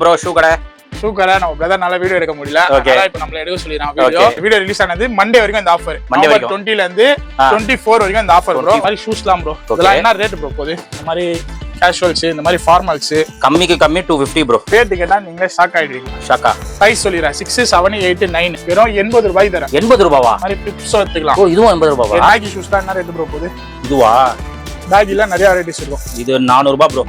Bro shoe கடை நம்ம brother நல்ல வீடியோ எடுக்க முடியல. அதனால இப்ப நம்மள எடுக்க சொல்லிராங்க. வீடியோ ரிலீஸ் ஆனது மண்டே வரைக்கும் இந்த ஆஃபர். நவம்பர் 20 ல இருந்து 24 வரைக்கும் இந்த ஆஃபர் ப்ரோ. மாதிரி ஷூஸ்லாம் ப்ரோ. இதெல்லாம் என்ன ரேட் ப்ரோ போகுது? இந்த மாதிரி கேஷுவல்ஸ், இந்த மாதிரி ஃபார்மல்ஸ் கம்மிக்கு கம்மி 250 ப்ரோ. ரேட் கேட்டா நீங்களே ஷாக் ஆயிடுவீங்க. ஷாக்கா பிரைஸ் சொல்லிறேன். 6 7 8 9 வெறும் 80 ரூபாய் தரேன். 80 ரூபாவா? மாதிரி ஃபிப்ஸ் எடுத்துக்கலாம். ஓ இதுவும் 80 ரூபாவா? நாகி ஷூஸ்லாம் என்ன ரேட் ப்ரோ போகுது? இதுவா? நாகில நிறைய வெரைட்டிஸ் இருக்கும். இது 400 ரூபாய் ப்ரோ.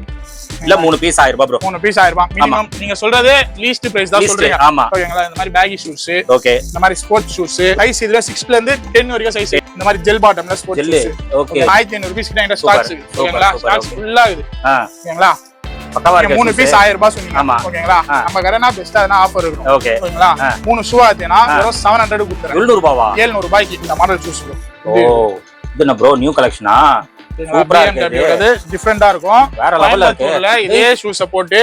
இல்ல 3 பீஸ் 1000 ரூபாய் ப்ரோ. 3 பீஸ் 1000 ரூபாய் மினிமம். நீங்க சொல்றது லீஸ்ட் பிரைஸ் தான் சொல்றீங்க. ஆமா ஓகேங்களா? இந்த மாதிரி பேகி ஷூஸ், ஓகே, இந்த மாதிரி ஸ்போர்ட்ஸ் ஷூஸ் சைஸ் இதுல 6 ல இருந்து 10 வரைக்கும் சைஸ். இந்த மாதிரி ஜெல் பாட்டம்ல ஸ்போர்ட்ஸ் ஷூஸ். ஓகே 1500 ரூபாய்க்கு கிட்ட இந்த ஸ்டாக்ஸ் இருக்கு. ஓகேங்களா? ஸ்டாக்ஸ் ஃபுல்லா இருக்கு. ஓகேங்களா? பக்கவா இருக்கு. 3 பீஸ் 1000 ரூபாய் சொன்னீங்க. ஓகேங்களா? நம்ம கரெனா பெஸ்டா எதனா ஆஃபர் இருக்கும். ஓகேங்களா? 3 ஷூ ஆத்தினா வெறும் 700 கொடுத்துறேன். 700 ரூபாயா? 700 ரூபாய்க்கு இந்த மாடல் ஷூஸ் ப்ரோ. ஓ இது என்ன ப்ரோ நியூ கலெக்ஷனா? சூப்பரா இருக்கு. டிஃபரண்டா இருக்கும். வேற லெவல்ல இருக்கு. இதே ஷூஸ போட்டு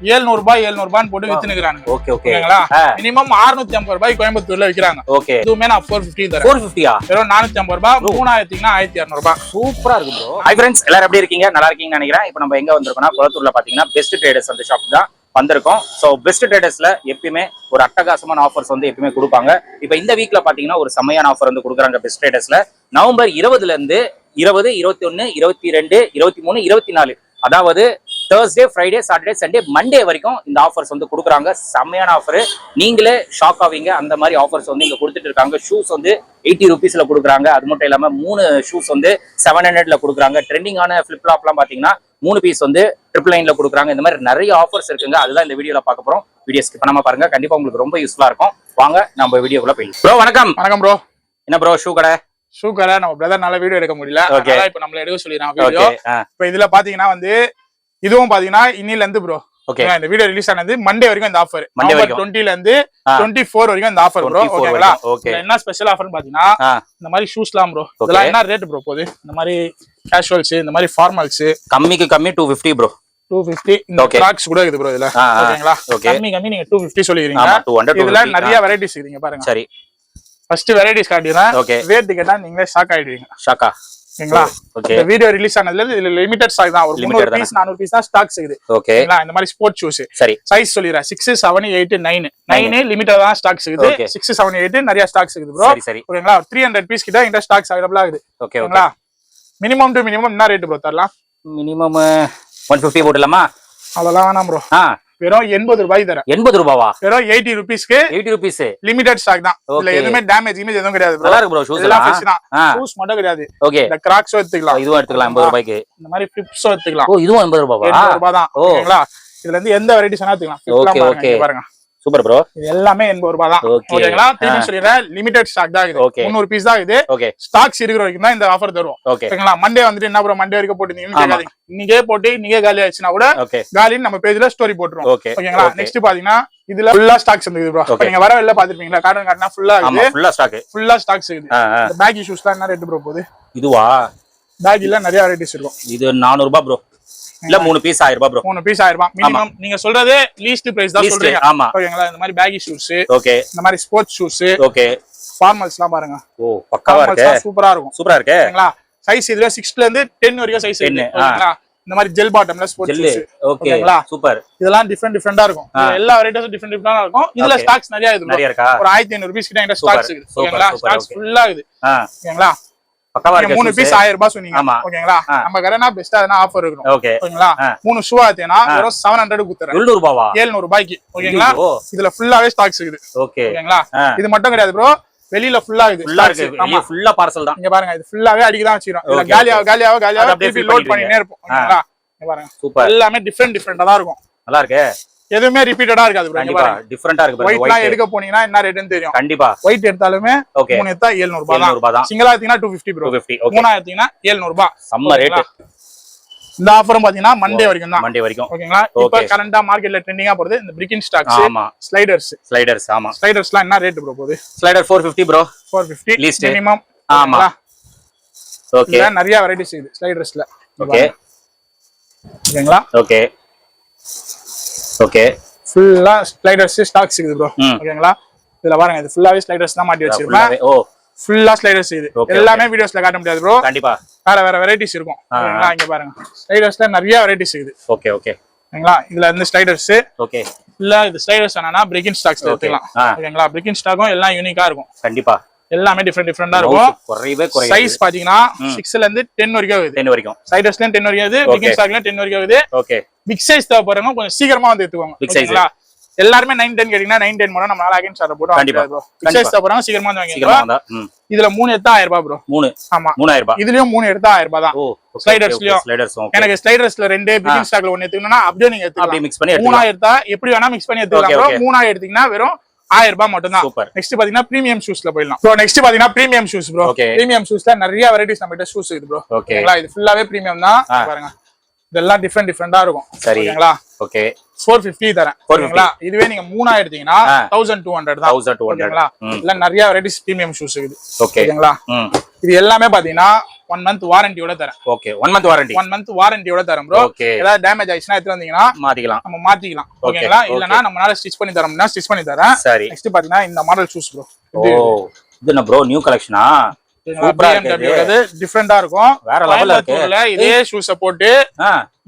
700 ரூபாய் போட்டு வித்துனுக்குறாங்க. Okay okay. ஓகேங்களா? மினிமம் 650 ரூபாய் கோயம்புத்தூர்ல விக்கிறாங்க. ஓகே. இதுவுமே நான் 450 தரேன். 450யா? வெறும் 450 ரூபாய். 3000க்கு 1200 ரூபாய். சூப்பரா இருக்கு ப்ரோ. ஹை फ्रेंड्स, எல்லாரும் எப்படி இருக்கீங்க? நல்லா இருக்கீங்கன்னு நினைக்கிறேன். இப்போ நம்ம எங்க வந்திருக்கோம்னா குளத்தூர்ல பாத்தீங்கன்னா பெஸ்ட் ட்ரேடர்ஸ் அந்த ஷாப் தான் வந்திருக்கோம். ஸோ பெஸ்ட் ட்ரேடர்ஸ்ல எப்பயுமே ஒரு அட்டகாசமான ஆஃபர்ஸ் வந்து எப்பயுமே கொடுப்பாங்க. இப்போ இந்த வீக்ல பாத்தீங்கன்னா ஒரு செமையான ஆஃபர் வந்து கொடுக்குறாங்க பெஸ்ட் ட்ரேடர்ஸ்ல. நவம்பர் 20ல இருந்து 20, 21, 22, 23, 24 அதாவது Thursday, Friday, Saturday, Sunday, Monday வரைக்கும் இந்த ஆஃபர்ஸ் வந்து கொடுக்குறாங்க. செம்மையான ஆஃபர், நீங்களே ஷாக் ஆவீங்க. அந்த மாதிரி ஆஃபர்ஸ் வந்து இங்க கொடுத்துட்டு இருக்காங்க. ஷூஸ் வந்து 80 ருபீஸ்ல கொடுக்குறாங்க. அது மட்டும் இல்லாம 3 ஷூஸ் வந்து 700ல கொடுக்குறாங்க. ட்ரெண்டிங்கான ஃபிளிப் ஃப்ளாப்லாம் பாத்தீங்கன்னா 3 பீஸ் வந்து 999ல கொடுக்குறாங்க. இந்த மாதிரி நிறைய ஆஃபர்ஸ் இருக்குங்க. அதுதான் இந்த வீடியோல பார்க்க போறோம். வீடியோ ஸ்கிப் பண்ணாம பாருங்க. கண்டிப்பா உங்களுக்கு ரொம்ப யூஸ்ஃபுல்லா இருக்கும். வாங்க நம்ம வீடியோக்குள்ள போயிடலாம். ப்ரோ வணக்கம். வணக்கம் ப்ரோ. என்ன ப்ரோ ஷூ கடை? ஷூ கடை நம்ம பிரதர் நல்ல வீடியோ எடுக்க முடியல. அதனால இப்ப நம்மள எடுக்க சொல்லிராங்க வீடியோ. இப்போ இதுல பாத்தீங்கன்னா வந்து இதுவும் பாத்தீங்கன்னா இன்னில இருந்து ப்ரோ. இந்த வீடியோ ரிலீஸ் ஆனது மண்டே வரைக்கும் இந்த ஆஃபர். நவம்பர் 20 ல இருந்து 24 வரைக்கும் இந்த ஆஃபர் ப்ரோ. ஓகேங்களா? என்ன ஸ்பெஷல் ஆஃபர்னு பாத்தீங்கன்னா இந்த மாதிரி ஷூஸ்லாம் ப்ரோ. இதெல்லாம் என்ன ரேட் ப்ரோ போகுது? இந்த மாதிரி கேஷுவல்ஸ், இந்த மாதிரி ஃபார்மல்ஸ் கம்மிக்கு கம்மி 250 ப்ரோ. 250. இந்த கிராக்ஸ் கூட இருக்குது ப்ரோ இதுல. ஓகேங்களா? கம்மி நீங்க 250 சொல்லிக்கிறீங்க. இதுல நிறைய வெரைட்டிஸ் இருக்குங்க பாருங்க. சரி ஃபர்ஸ்ட் வெரைட்டிஸ் காட்டிறேன். ரேட் கேட்டா நீங்களே ஷாக் ஆயிடுவீங்க. ஷாக்கா? ஓகேங்களா? இந்த வீடியோ ரிலீஸ் ஆனதுல இதுல லிமிட்டட் ஸ்டாக் தான். ஒரு 300 பீஸ் 400 பீஸ் தான் ஸ்டாக்ஸ் இருக்குது. ஓகேங்களா? இந்த மாதிரி ஸ்போர்ட்ஸ் ஷூஸ். சரி சைஸ் சொல்லிறேன். 6 7 8 9 9 லிமிட்டட் தான் ஸ்டாக்ஸ் இருக்குது. 6 7 8 நிறைய ஸ்டாக்ஸ் இருக்குது ப்ரோ. சரி ஓகேங்களா? 300 பீஸ் கிட்ட இந்த ஸ்டாக்ஸ் அவைலபிளா இருக்குது. ஓகேங்களா? மினிமம் டு மினிமம் என்ன ரேட் ப்ரோ தரலாம்? மினிமம் 150 போடலாமா? அதெல்லாம் வேணாம் ப்ரோ. வெறும் 80 ரூபாய் தரேன். 80 ரூபாவா? வெறும் 80 ருபீஸ்க்கு 80 ருபீஸ் லிமிட்டட் ஸ்டாக் தான். இதுல எதுவுமே டேமேஜ் இமேஜ் எதுவும் கிடையாது. நல்லா இருக்கு ப்ரோ. ஷூஸ் எல்லாம் ஃப்ரெஷ் தான். ஷூஸ் மட்டும் கிடையாது. ஓகே. இந்த கிராக்ஸ் எடுத்துக்கலாம். இதுவும் எடுத்துக்கலாம் 80 ரூபாய்க்கு. இந்த மாதிரி ஃபிளிப்ஸ் எடுத்துக்கலாம். ஓ இதுவும் 80 ரூபாவா? 80 ரூபாய் தான். ஓகேங்களா? இதுல இருந்து எந்த வெரைட்டிஸ் வேணா எடுத்துக்கலாம். ஓகே ஓகே பாருங்க. Super bro. இது எல்லாமே 80 ரூபாய் தான். ஓகேங்களா? திருப்பி சொல்லிறேன் லிமிட்டட் ஸ்டாக் தான் இது. 300 பீஸ் தான் இது. ஸ்டாக்ஸ் இருக்கிற வரைக்கும் தான் இந்த ஆஃபர் தருவோம். ஓகேங்களா? மண்டே வந்துட்டு என்ன ப்ரோ மண்டே வரைக்கும் போட்டுட்டீங்கன்னு கேட்காதீங்க. இன்னைக்கே போட்டு இன்னைக்கே காலி ஆயிடுச்சுனா கூட காலின்னு நம்ம பேஜ்ல ஸ்டோரி போட்டுருவோம். ஓகேங்களா? நெக்ஸ்ட் பாத்தீங்கன்னா இதுல ஃபுல்லா ஸ்டாக்ஸ் இருக்குது ப்ரோ. நீங்க வர வெளில பாத்துருப்பீங்களா? கார்டன் கார்டனா ஃபுல்லா இருக்குது. ஃபுல்லா ஸ்டாக். ஃபுல்லா ஸ்டாக்ஸ் இருக்குது. இந்த பேகி ஷூஸ்லாம் என்ன ரேட் ப்ரோ போகுது? இதுவா? பேகில நிறைய வெரைட்டிஸ் இருக்கும். இது 400 ரூபாய் ப்ரோ. இல்ல 3 பீஸ் 1000 ரூபாய் ப்ரோ. 3 பீஸ் 1000 ரூபாய் மினிமம். நீங்க சொல்றது லீஸ்ட் பிரைஸ் தான் சொல்றீங்க. ஓகேங்களா? இந்த மாதிரி பேகி ஷூஸ், ஓகே, இந்த மாதிரி ஸ்போர்ட்ஸ் ஷூஸ், ஓகே, ஃபார்மல்ஸ்லாம் பாருங்க. ஓ பக்காவா இருக்கு. சூப்பரா இருக்கும். சூப்பரா இருக்கு. ஓகேங்களா? சைஸ் இதுல 6 ல இருந்து 10 வரைக்கும் சைஸ் இருக்கு. ஓகேங்களா? இந்த மாதிரி ஜெல் பாட்டம்ல ஸ்போர்ட்ஸ் ஷூஸ். ஓகேங்களா? சூப்பர். இதெல்லாம் டிஃபரெண்டா இருக்கும். எல்லா வெரைட்டிஸும் டிஃபரெண்டா இருக்கும். இதுல ஸ்டாக்ஸ் நிறைய இருக்கு. நிறைய இருக்கா? ஒரு 1500 ரூபாய் கிட்ட இந்த ஸ்டாக்ஸ் இருக்கு. ஓகேங்களா? ஸ்டாக்ஸ் ஃபுல்லா இருக்கு. ஓகேங்களா? பக்கவா இருக்கு. 3 பீஸ் 1000 ரூபாய் சொன்னீங்க. ஓகேங்களா? நம்ம கரெனா பெஸ்டா எதனா ஆஃபர் இருக்கும். ஓகேங்களா? 3 ஷூ ஆத்தினா வெறும் 700 கொடுத்துறேன். 700 ரூபாயா? 700 ரூபாய்க்கு. ஓகேங்களா? இதுல ஃபுல்லாவே ஸ்டாக்ஸ் இருக்குது. ஓகேங்களா? இது மட்டும் கிடையாது ப்ரோ. வெளியில ஃபுல்லா இருக்குது. ஃபுல்லா இருக்கு. வெளிய ஃபுல்லா பார்சல் தான். இங்க பாருங்க இது ஃபுல்லாவே அடிக்கு தான் வச்சிரோம். இல்ல காலியாவ அப்படியே லோட் பண்ணினே இருப்போம். ஓகேங்களா? இங்க பாருங்க. சூப்பர். எல்லாமே டிஃபரெண்டா தான் இருக்கும். நல்லா இருக்கு. எதுவுமே ரிப்பீட்டடா இருக்காது ப்ரோ. கண்டிப்பா டிஃபரண்டா இருக்கு. ஒயிட்லாம் எடுக்க போனீங்கன்னா என்ன ரேட்னு தெரியும். கண்டிப்பா ஒயிட் எடுத்தாலுமே 3 எடுத்தா 700 ரூபாய் தான். சிங்கிளா எடுத்தீங்கன்னா 250 ப்ரோ. 250. ஓகே. 3 எடுத்தீங்கன்னா 700 ரூபாய். செம்ம ரேட். இந்த ஆஃபரும் பாத்தீங்கன்னா மண்டே வரைக்கும் தான். மண்டே வரைக்கும். ஓகேங்களா? இப்போ கரண்டா மார்க்கெட்ல ட்ரெண்டிங்கா போறது இந்த பிரிக்கின் ஸ்டாக்ஸ். ஆமா. ஸ்லைடர்ஸ். ஆமா. ஸ்லைடர்ஸ்லாம் என்ன ரேட் ப்ரோ போகுது? Slider 450 bro. 450 least minimum. ஆமா. ஓகே. இதுல நிறைய வெரைட்டிஸ் இருக்குது ஸ்லைடர்ஸ்ல. ஓகே. ஓகேங்களா? ஓகே. ஓகே. ஃபுல்லா ஸ்லைடர்ஸ் ஸ்டாக்ஸ் இருக்குது ப்ரோ. ஓகேங்களா? இதுல பாருங்க இது ஃபுல்லாவே ஸ்லைடர்ஸ் தான் மாட்டி வச்சிருக்கேன். ஓ ஃபுல்லா ஸ்லைடர்ஸ் இது. எல்லாமே வீடியோஸ்ல காட்ட முடியாது ப்ரோ. கண்டிப்பா வேற வெரைட்டிஸ் இருக்கும். ஓகேங்களா? இங்க பாருங்க ஸ்லைடர்ஸ்ல நிறைய வெரைட்டிஸ் இருக்குது. Okay okay. ஓகேங்களா இதுல இருந்து ஸ்லைடர்ஸ் ஓகே இல்ல இது ஸ்லைடர்ஸ் என்னன்னா பிரிக்கின் ஸ்டாக்ஸ்ல எடுத்துக்கலாம் ஓகேங்களா பிரிக்கின் ஸ்டாக்கும் எல்லாம் யூனிக்கா இருக்கும் கண்டிப்பா எல்லாமே டிஃபரெண்டா இருக்கும் குறையவே சைஸ் பாத்தீங்கன்னா 6ல இருந்து 10 வரைக்கும் வருது 10 வரைக்கும் ஸ்லைடர்ஸ்ல 10 வரைக்கும் வருது பிரிக்கின் ஸ்டாக்ல 10 வரைக்கும் வருது ஓகே பிக் சைஸ் தேவைப்படுறவங்க கொஞ்சம் சீக்கிரமா வந்து எடுத்துக்கோங்க பிக் சைஸ் எல்லாருமே 910 கேட்டீங்கன்னா 910 மட்டும் நம்ம அகைன் சார் போட்டு கண்டிப்பா பிக் சைஸ் தேவைப்படுறவங்க சீக்கிரமா வந்து வாங்கிக்கலாம் இதுல 3 எடுத்தா 1000 ரூபாய் ப்ரோ 3 ஆமா 3000 ரூபாய் இதுலயும் 3 எடுத்தா 1000 ரூபாய் தான் ஸ்லைடர்ஸ்லயும் எனக்கு ஸ்லைடர்ஸ்ல 2 பிகின் ஸ்டாக்ல 1 எடுத்துக்கணும்னா அப்படியே நீங்க எடுத்துக்கலாம் அப்படியே மிக்ஸ் பண்ணி 3000 எடுத்தா எப்படி வேணா மிக்ஸ் பண்ணி எடுத்துக்கலாம் ப்ரோ 3000 எடுத்தீங்கன்னா வெறும் 1000 ரூபாய் மட்டும் தான் நெக்ஸ்ட் பாத்தீங்கன்னா பிரீமியம் ஷூஸ்ல போயிடலாம் ப்ரோ நெக்ஸ்ட் பாத்தீங்கன்னா பிரீமியம் ஷூஸ் ப்ரோ பிரீமியம் ஷூஸ்ல நிறைய வெரைட்டிஸ் நம்ம கிட்ட ஷூஸ் இருக்கு ப்ரோ ஓகேங்களா இது ஃபுல்லாவே பிரீமியம் தான் பாருங்க இதெல்லாம் டிஃபரெண்டா இருக்கும் ஓகேங்களா ஓகே 450 தரேன் ஓகேங்களா இதுவே நீங்க 3000 எடுத்தீங்கன்னா 1200 தான் 1200 ஓகேங்களா இல்ல நிறைய வெரைட்டிஸ் பிரீமியம் ஷூஸ் இருக்குது ஓகேங்களா இது எல்லாமே பாத்தீங்கன்னா 1 மந்த் வாரண்டியோட தரேன் ஓகே 1 மந்த் வாரண்டி 1 மந்த் வாரண்டியோட தரேன் ப்ரோ ஏதாவது டேமேஜ் ஆயிடுச்சுனா எடுத்து வந்தீங்கன்னா மாத்திக்கலாம் நம்ம மாத்திக்கலாம் ஓகேங்களா இல்லனா நம்மளால ஸ்டிட்ச் பண்ணி தரோம்னா ஸ்டிட்ச் பண்ணி தரேன் நெக்ஸ்ட் பாத்தீங்கன்னா இந்த மாடல் ஷூஸ் ப்ரோ இது என்ன ப்ரோ நியூ கலெக்ஷனா BMW டிஃபரெண்டா இருக்கும் வேற லெவல்ல இருக்கு இதே ஷூஸ போட்டு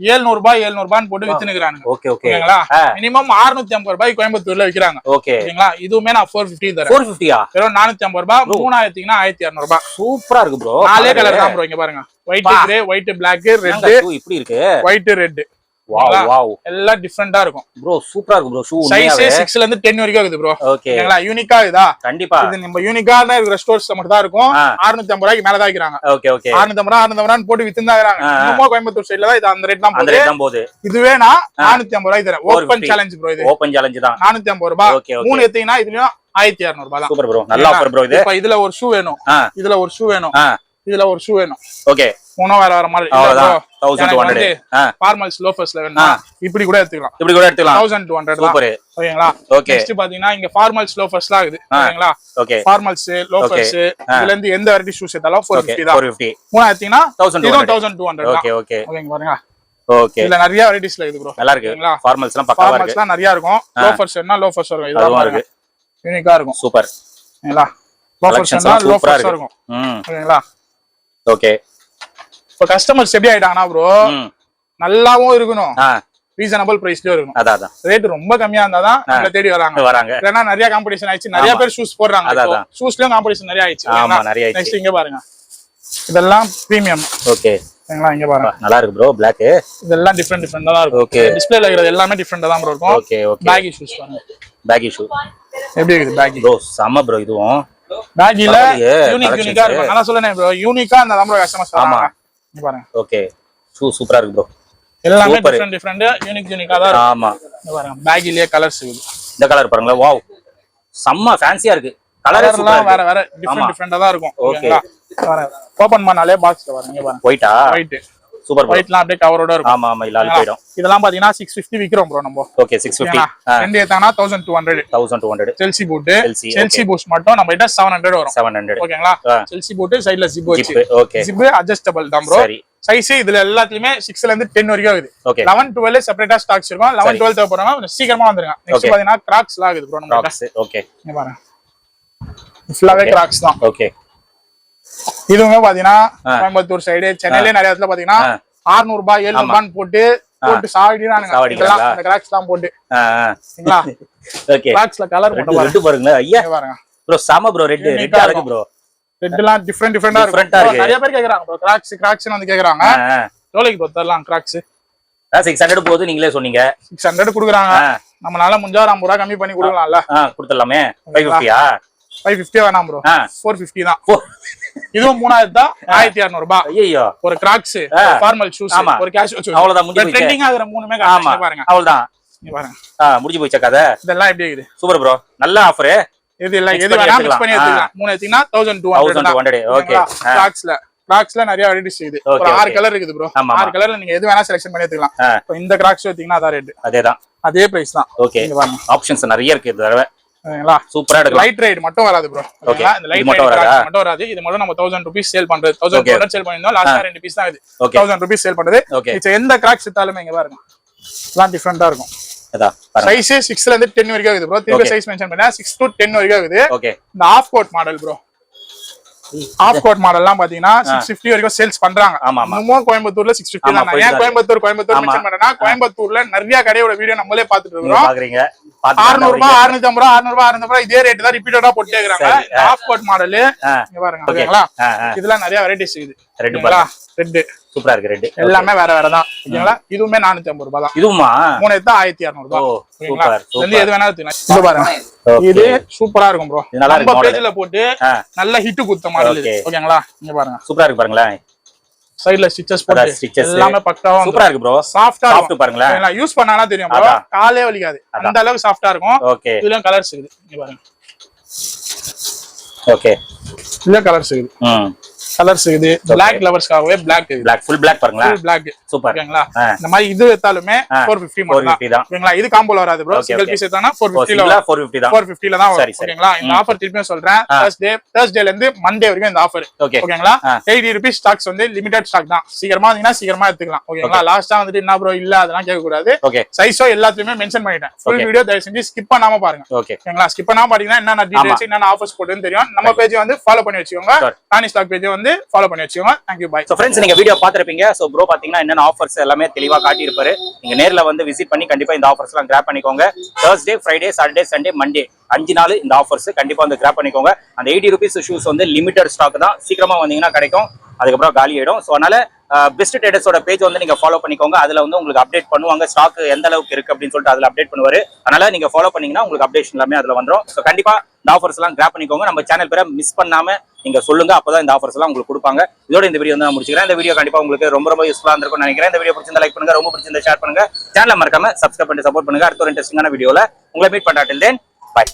700 ரூபாய் போட்டு வித்துனுக்குறாங்க ஓகேங்களா மினிமம் 650 ரூபாய் கோயம்புத்தூர்ல விக்கிறாங்க ஓகேங்களா இதுவுமே நான் 450 தரேன் 450யா வெறும் 450 ரூபாய் 3000 எடுத்தீங்கன்னா 1200 ரூபாய் சூப்பரா இருக்கு ப்ரோ நாலே கலர் தான் ப்ரோ இங்க பாருங்க white grey white black red இப்படி இருக்கு ஒயிட் ரெட் வாவ் எல்லாம் டிஃபரெண்டா இருக்கும் ப்ரோ சூப்பரா இருக்கு ப்ரோ ஷூ சைஸ் 6ல இருந்து 10 வரைக்கும் இருக்குது ப்ரோ ஓகேங்களா யூனிக்கா இதா கண்டிப்பா இது நம்ம யூனிக்கான இருக்கிற ஸ்டோர்ஸ் மட்டும் தான் இருக்கும் 650 ரூபாய்க்கு மேல தான் விக்கிறாங்க ஓகே ஓகே 650 ரூபாய் போட்டு வித்துந்தாங்கறாங்க நம்ம கோயம்புத்தூர் சைடுல தான் இது அந்த ரேட் தான் போகுது இதுவே நான் 450 ரூபாய் தரேன் ஓபன் சேலஞ்ச் ப்ரோ இது ஓபன் சேலஞ்ச் தான் 450 ரூபாய் 3 எடுத்தீங்கன்னா இதுலயும் 1200 ரூபாய் தான் சூப்பர் ப்ரோ நல்ல ஆஃபர் ப்ரோ இது இப்போ இதுல ஒரு ஷூ வேணும் இதுல ஒரு ஷூ வேணும் இதுல ஒரு ஷூ வேணும் ஓகே மூணோ வேற மாதிரி 1200 ஃபார்மல்ஸ் லோஃபர்ஸ்ல வேணும்னா இப்படி கூட எடுத்துக்கலாம் 1200 சூப்பர் ஓகேங்களா ஓகே நெக்ஸ்ட் பாத்தீங்கன்னா இங்க ஃபார்மல்ஸ் லோஃபர்ஸ்லாம் இருக்குது ஓகேங்களா ஓகே ஃபார்மல்ஸ் லோஃபர்ஸ் இதுல இருந்து எந்த வெரைட்டி ஷூஸ் எடுத்தாலும் 450 தான் 450 மூணா எடுத்தீங்கன்னா 1200 ஓகே ஓகே ஓகேங்க பாருங்க ஓகே இதுல நிறைய வெரைட்டிஸ்ல இருக்குது ப்ரோ நல்லா இருக்கு ஃபார்மல்ஸ்லாம் பக்காவா இருக்கு ஃபார்மல்ஸ்லாம் நிறைய இருக்கும் லோஃபர்ஸ்னா லோஃபர்ஸ் வரும் இதெல்லாம் பாருங்க யூனிக்கா இருக்கும் சூப்பர் ஓகேங்களா லோஃபர்ஸ்னா லோஃபர்ஸ் இருக்கும் ஓகேங்களா ஓகே இப்போ கஸ்டமர்ஸ் எப்படி ஆயிட்டாங்கன்னா ப்ரோ நல்லாவும் இருக்கணும் ரீசனபிள் பிரைஸ்லயும் இருக்கணும் அதான் ரேட் ரொம்ப கம்மியா இருந்தாதான் நம்மள தேடி வராங்க ஏன்னா நிறைய காம்படிஷன் ஆயிடுச்சு நிறைய பேர் ஷூஸ் போடுறாங்க ஷூஸ்லயும் காம்படிஷன் நிறைய ஆயிடுச்சு நெக்ஸ்ட் இங்க பாருங்க இதெல்லாம் பிரீமியம் ஓகே இங்க பாருங்க நல்லா இருக்கு ப்ரோ பிளாக் இதெல்லாம் டிஃபரெண்டா தான் இருக்கும் ஓகே டிஸ்ப்ளேல இருக்கிறது எல்லாமே டிஃபரெண்டா தான் ப்ரோ இருக்கும் ஓகே ஓகே பேகி ஷூஸ் பாருங்க பேகி ஷூ எப்படி இருக்கு பேகி ப்ரோ செம ப்ரோ இதுவும் பேகில யூனிக்கா இருக்கும் நான் சொல்றேன் ப்ரோ யூனிக்கா அந்த தான் ப்ரோ கஸ்டமர்ஸ் வராங்க இங்க பாருங்க ஓகே ஷூ சூப்பரா இருக்கு ப்ரோ எல்லாமே டிஃபரெண்ட் யூனிக்கா தான் இருக்கு ஆமா இங்க பாருங்க பேகிலே கலர்ஸ் இருக்கு இந்த கலர் பாருங்க வாவ் செம்ம ஃபேன்சியா இருக்கு கலர்ஸ்லாம் வேற டிஃபரெண்டா தான் இருக்கும் ஓகேங்களா ஓபன் பண்ணாலே பாக்ஸ்ல பாருங்க இங்க பாருங்க ஒயிட்டா ஒயிட் சூப்பர் ஒயிட்லாம் அப்படியே கவரோட இருக்கும் ஆமா ஆமா இல்ல போய்டும் இதெல்லாம் பாத்தீங்கன்னா 650 விக்கிறோம் ப்ரோ நம்ம ஓகே 650 ரெண்டு ஏத்தானா 1200 செல்சி பூட் செல்சி பூட் மட்டும் நம்ம கிட்ட 700 வரும் 700 ஓகேங்களா செல்சி பூட் சைடுல ஜிப் வச்சு ஓகே ஜிப் அட்ஜஸ்டபிள் தான் ப்ரோ சைஸ் இதுல எல்லாத்துலயுமே 6ல இருந்து 10 வரைக்கும் இருக்குது 11 12 செப்பரேட்டா ஸ்டாக்ஸ் இருக்கும் 11 12 தேவைப்படுறவங்க கொஞ்சம் சீக்கிரமா வந்துருங்க நெக்ஸ்ட் பாத்தீங்கன்னா கிராக்ஸ்லாம் இருக்குது ப்ரோ நம்ம கிட்ட ஓகே இங்க பாருங்க ஃபுல்லாவே கிராக்ஸ் தான் ஓகே இதுவுமே பாத்தீங்கன்னா கோயம்புத்தூர் சைடு சென்னையில நிறைய இடத்துல பாத்தீங்கன்னா 600 ரூபாய் 700 ரூபாய் போட்டு சாவடிறானுங்க இந்த கிராக்ஸ் தான் போட்டு கிராக்ஸ்ல கலர் போட்டு பாருங்க ஐயா பாருங்க ப்ரோ சாம ப்ரோ ரெட் அழகு ப்ரோ ரெட்லாம் டிஃபரெண்டா இருக்கு நிறைய பேர் கேக்குறாங்க ப்ரோ கிராக்ஸ்னு வந்து கேக்குறாங்க எவ்வளவுக்கு ப்ரோ தரலாம் கிராக்ஸ் 600 போகுது நீங்களே சொன்னீங்க 600 குடுக்குறாங்க நம்மளால முடிஞ்சா 50 ரூபாய் கம்மி பண்ணி கொடுக்கலாம்ல கொடுத்துடலாமே 550யா 550 வேணாம் ப்ரோ 450 தான் இதுவும் 3000 தான் 1200 ரூபாய் ஐயோ ஒரு கிராக்ஸ் ஃபார்மல் ஷூஸ் ஒரு கேஷுவல் ஷூஸ் அவ்வளவுதான் முடிஞ்சு ட்ரெண்டிங் ஆகுற மூணுமே காட்டுங்க பாருங்க அவ்வளவுதான் நீங்க பாருங்க முடிஞ்சு போச்சு கதை இதெல்லாம் எப்படி இருக்குது சூப்பர் ப்ரோ நல்ல ஆஃபர் இது இல்ல எது வேணா மிக்ஸ் பண்ணி எடுத்துக்கலாம் மூணு எடுத்தீங்கன்னா 1200 ஓகே கிராக்ஸ்ல நிறைய வெரைட்டிஸ் இருக்குது ஒரு 6 கலர் இருக்குது ப்ரோ 6 கலர்ல நீங்க எது வேணா செலக்ஷன் பண்ணி எடுத்துக்கலாம் இப்போ இந்த கிராக்ஸ் எடுத்தீங்கன்னா அதான் ரேட் அதேதான் அதே பிரைஸ் தான் ஓகே ஆப்ஷன்ஸ் நிறைய இருக்கு இந்த தடவை ஓகேங்களா சூப்பரா இருக்கு லைட் ரைட் மட்டும் வராது ப்ரோ ஓகேங்களா இந்த லைட் ரைட் மட்டும் வராது இது மட்டும் நம்ம 1000 ரூபீஸ் சேல் பண்றது 1200 சேல் பண்ணிருந்தோம் லாஸ்ட் 2 பீஸ் தான் இது 1000 ரூபீஸ் சேல் பண்றது இது எந்த கிராக்ஸ் எடுத்தாலுமே இங்க பாருங்க எல்லாம் டிஃபரெண்டா இருக்கும் அதான் சைஸ் 6ல இருந்து 10 வரைக்கும் இருக்குது ப்ரோ திருப்பி சைஸ் மென்ஷன் பண்ணா 6 to 10 வரைக்கும் இருக்குது ஓகே இந்த half coat model bro half coat மாடல்லாம் பாத்தீங்கன்னா 650 வரைக்கும் சேல்ஸ் பண்றாங்க. இன்னமும் கோயம்புத்தூர்ல 650 தான். ஏன் கோயம்புத்தூர் மென்ஷன் பண்றேன்னா கோயம்புத்தூர்ல நிறைய கடையோட வீடியோ நம்மளே பாத்துட்டு இருக்கோம். 600 ரூபாய் 650 ரூபாய் 600 ரூபாய் 600 ரூபாய் இதே ரேட் தான் ரிப்பீட்டடா போட்டே இருக்காங்க. ஆஃப் கோட் மாடல் இங்க பாருங்க. ஓகேங்களா? இதெல்லாம் நிறைய வெரைட்டிஸ் இருக்குது. ரெட் சூப்பரா இருக்கு. ரெட் எல்லாமே வேற வேற தான். ஓகேங்களா? இதுவுமே 450 ரூபாய் தான். இதுவுமா 3 எடுத்தா 1200 ரூபாய். ஓகேங்களா? எது வேணா எடுத்துக்கலாம். இது பாருங்க. இது சூப்பரா இருக்கும் ப்ரோ. நம்ம பேஜ்ல போட்டு நல்ல ஹிட் குத்த மாடல் இது. ஓகேங்களா? இங்க பாருங்க. சூப்பரா இருக்கு பாருங்களேன். சைடுல ஸ்டிச்சஸ் போட்டு எல்லாமே பக்காவா சூப்பரா இருக்கு ப்ரோ. சாஃப்ட் பாருங்களேன். நான் யூஸ் பண்ணானா தெரியும் ப்ரோ. காலே வலிக்காது. அந்த அளவுக்கு சாஃப்ட்டா இருக்கும். இதுல கலர்ஸ் இருக்குது. இங்க பாருங்க. ஓகே. இதுல கலர்ஸ் இருக்குது. கலர்ஸ் இது Black லவர்ஸ்க்காகவே Black ஃபுல் Black பாருங்களா. Full Black super. ஓகேங்களா? இந்த மாதிரி இது எடுத்தாலுமே 450 மட்டும் தான். ஓகேங்களா? இது காம்போல வராது ப்ரோ. சிங்கிள் பீஸ் எடுத்தானா 450 ல 450 ல தான் வரும். ஓகேங்களா? இந்த ஆஃபர் திருப்பியும் சொல்றேன். Thursdayல இருந்து Monday வரைக்கும் இந்த ஆஃபர். ஓகேங்களா? 80 ரூபீஸ் ஸ்டாக்ஸ் வந்து லிமிடெட் ஸ்டாக் தான். சீக்கிரமா வந்தீங்கன்னா சீக்கிரமா எடுத்துக்கலாம். ஓகேங்களா? லாஸ்டா வந்துட்டு என்ன ப்ரோ இல்ல அதெல்லாம் கேட்க கூடாது. சைஸோ எல்லாத்தையுமே மென்ஷன் பண்ணிட்டேன். ஃபுல் வீடியோ தயவு செஞ்சு ஸ்கிப் பண்ணாம பாருங்க. ஓகேங்களா? ஸ்கிப் பண்ணாம பாத்தீங்கன்னா என்னென்ன டீடைல்ஸ் என்னென்ன ஆஃபர்ஸ் போட்டுன்னு தெரியும். நம்ம பேஜ் வந்து ஃபாலோ பண்ணி வச்சுக்கோங்க. ராணி ஸ்டாக் பேஜ் வந்து ஃபாலோ பண்ணி வச்சுக்கோங்க. Thank you, bye. So friends, நீங்க வீடியோ பாத்திருப்பீங்க. சோ ப்ரோ பாத்தீங்கன்னா என்னென்ன ஆஃபர்ஸ் எல்லாமே தெளிவா காட்டி இருப்பாரு. நீங்க நேர்ல வந்து விசிட் பண்ணி கண்டிப்பா இந்த ஆஃபர்ஸ் எல்லாம் கிராப் பண்ணிக்கோங்க. Thursday, Friday, Saturday, Sunday, Monday 5 நாள் இந்த ஆஃபர்ஸ் கண்டிப்பா வந்து கிராப் பண்ணிக்கோங்க. அந்த 80 ரூபீஸ் ஷூஸ் வந்து லிமிடெட் ஸ்டாக் தான். சீக்கிரமா வந்தீங்கன்னா கிடைக்கும். அதுக்கப்புறம் காலி ஆயிடும். ஸோ அதனால பெஸ்ட் ட்ரேடர்ஸோட பேஜ் வந்து நீங்க ஃபாலோ பண்ணிக்கோங்க. அதுல வந்து உங்களுக்கு அப்டேட் பண்ணுவாங்க. ஸ்டாக் எந்த அளவுக்கு இருக்கு அப்படின்னு சொல்லிட்டு அதுல அப்டேட் பண்ணுவாரு. அதனால நீங்க ஃபாலோ பண்ணீங்கன்னா உங்களுக்கு அப்டேஷன் எல்லாமே அதுல வந்துடும். ஸோ கண்டிப்பா இந்த ஆஃபர்ஸ் எல்லாம் கிராப் பண்ணிக்கோங்க. நம்ம சேனல் பேரை மிஸ் பண்ணாம நீங்க சொல்லுங்க. அப்பதான் இந்த ஆஃபர்ஸ் எல்லாம் உங்களுக்கு கொடுப்பாங்க. இதோட இந்த வீடியோ வந்து நான் முடிச்சுக்கிறேன். இந்த வீடியோ கண்டிப்பா உங்களுக்கு ரொம்ப யூஸ்ஃபுல்லா இருந்திருக்கும்னு நினைக்கிறேன். இந்த வீடியோ பிடிச்சிருந்தா லைக் பண்ணுங்க. ரொம்ப பிடிச்சிருந்தா ஷேர் பண்ணுங்க. சேனலை மறக்காம சப்ஸ்கிரைப் பண்ணி சப்போர்ட் பண்ணுங்க. அடுத்த ஒரு இன்ட்ரெஸ்டிங்கான வீடியோல உங்களை மீட் பண்றேன். Till then, bye.